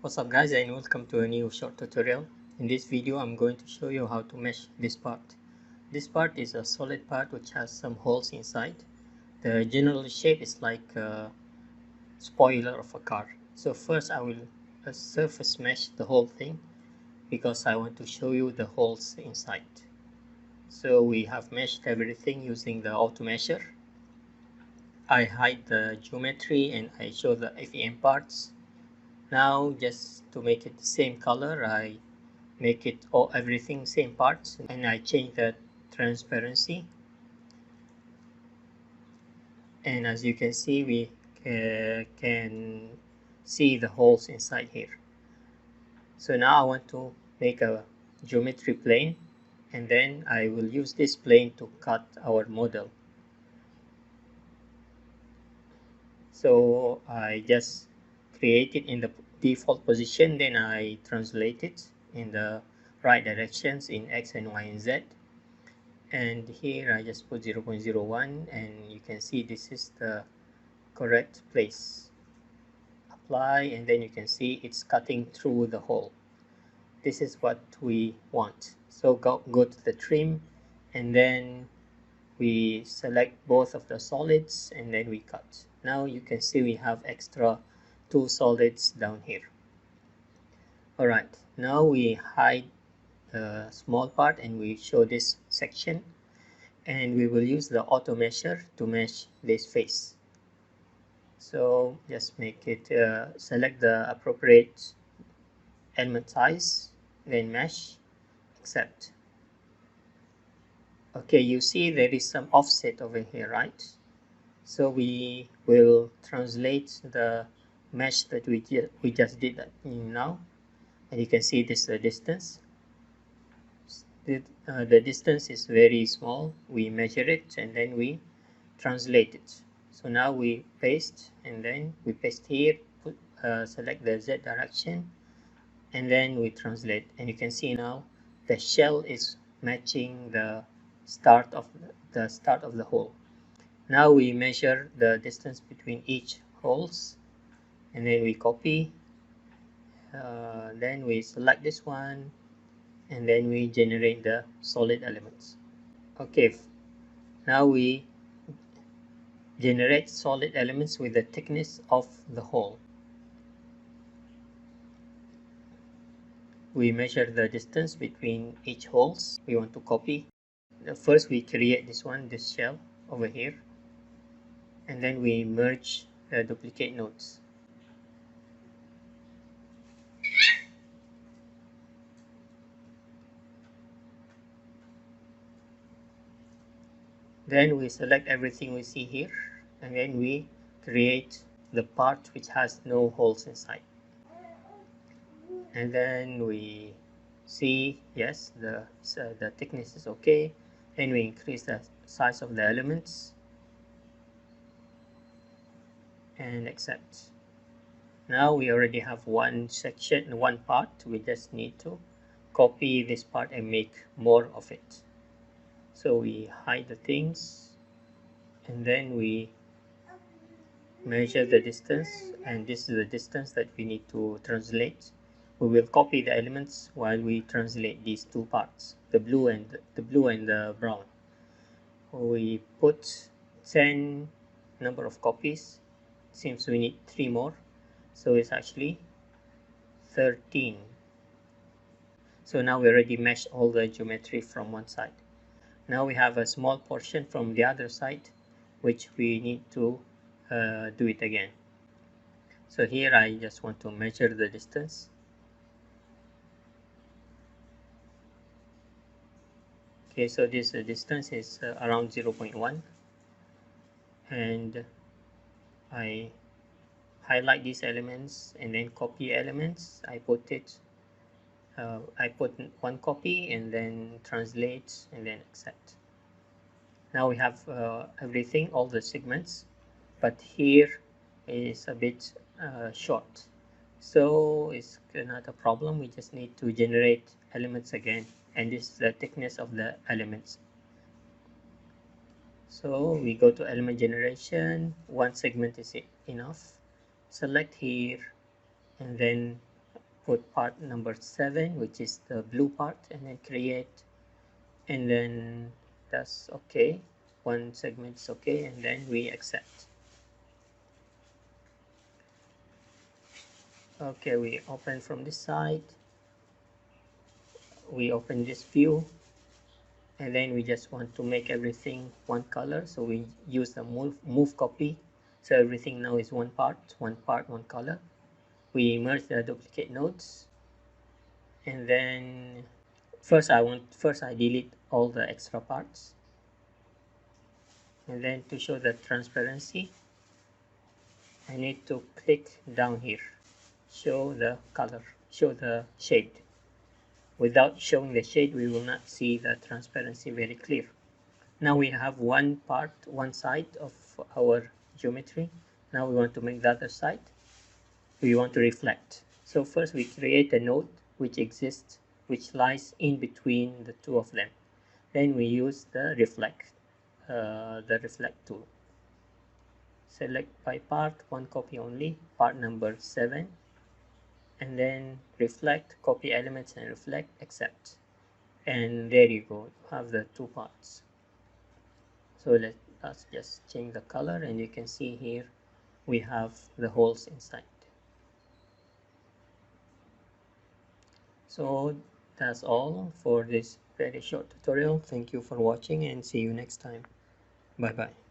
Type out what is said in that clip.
What's up guys, and welcome to a new short tutorial. In this video I'm going to show you how to mesh this part. This part is a solid part which has some holes inside. The general shape is like a spoiler of a car. So first I will surface mesh the whole thing because I want to show you the holes inside. So we have meshed everything using the auto mesher. I hide the geometry and I show the FEM parts. Now just to make it the same color, I make it everything same parts, and I change the transparency, and as you can see we can see the holes inside here. So now I want to make a geometry plane, and then I will use this plane to cut our model. So I just create it in the default position, then I translate it in the right directions in X and Y and Z, and here I just put 0.01, and you can see this is the correct place. Apply, and then you can see it's cutting through the hole. This is what we want. So go to the trim, and then we select both of the solids, and then we cut. Now you can see we have extra 2 solids down here. Alright, now we hide the small part and we show this section, and we will use the auto mesher to mesh this face. So just make it select the appropriate element size, then mesh, accept. Okay, you see there is some offset over here, right? So we will translate the mesh that we just did now, and you can see this is the distance. The distance is very small. We measure it and then we translate it. So now we paste, and then we paste here, select the Z direction, and then we translate, and you can see now the shell is matching the start of the hole. Now we measure the distance between each holes, and then we copy, then we select this one, and then we generate the solid elements. Okay, now we generate solid elements with the thickness of the hole. We measure the distance between each holes we want to copy. First we create this shell over here, and then we merge the duplicate nodes. Then we select everything we see here, and then we create the part which has no holes inside. And then we see, yes, the thickness is okay. Then we increase the size of the elements and accept. Now we already have one section, one part. We just need to copy this part and make more of it. So we hide the things, and then we measure the distance, and this is the distance that we need to translate. We will copy the elements while we translate these two parts, the blue and the brown. We put 10 number of copies. Seems we need 3 more, so it's actually 13. So now we already meshed all the geometry from one side. Now we have a small portion from the other side which we need to do it again. So here I just want to measure the distance. Okay, so this distance is around 0.1, and I highlight these elements and then copy elements. I put 1 copy and then translate and then accept. Now we have everything, all the segments, but here is a bit short, so it's not a problem. We just need to generate elements again, and this is the thickness of the elements. So we go to element generation. 1 segment is enough. Select here, and then put part number 7, which is the blue part, and then create, and then that's okay. One segment is okay, and then we accept. Okay, we open from this side, we open this view, and then we just want to make everything one color, so we use the move copy, so everything now is one part, one color. We merge the duplicate nodes, and then first I delete all the extra parts, and then to show the transparency I need to click down here, show the color, show the shade. Without showing the shade we will not see the transparency very clear. Now we have one part, one side of our geometry. Now we want to make the other side. We want to reflect. So first we create a node which exists, which lies in between the two of them. Then we use the reflect tool. Select by part, one copy only, part number 7, and then reflect, copy elements and reflect, accept. And there you go, you have the two parts. So let us just change the color, and you can see here we have the holes inside. So that's all for this very short tutorial. Thank you for watching, and see you next time. Bye bye.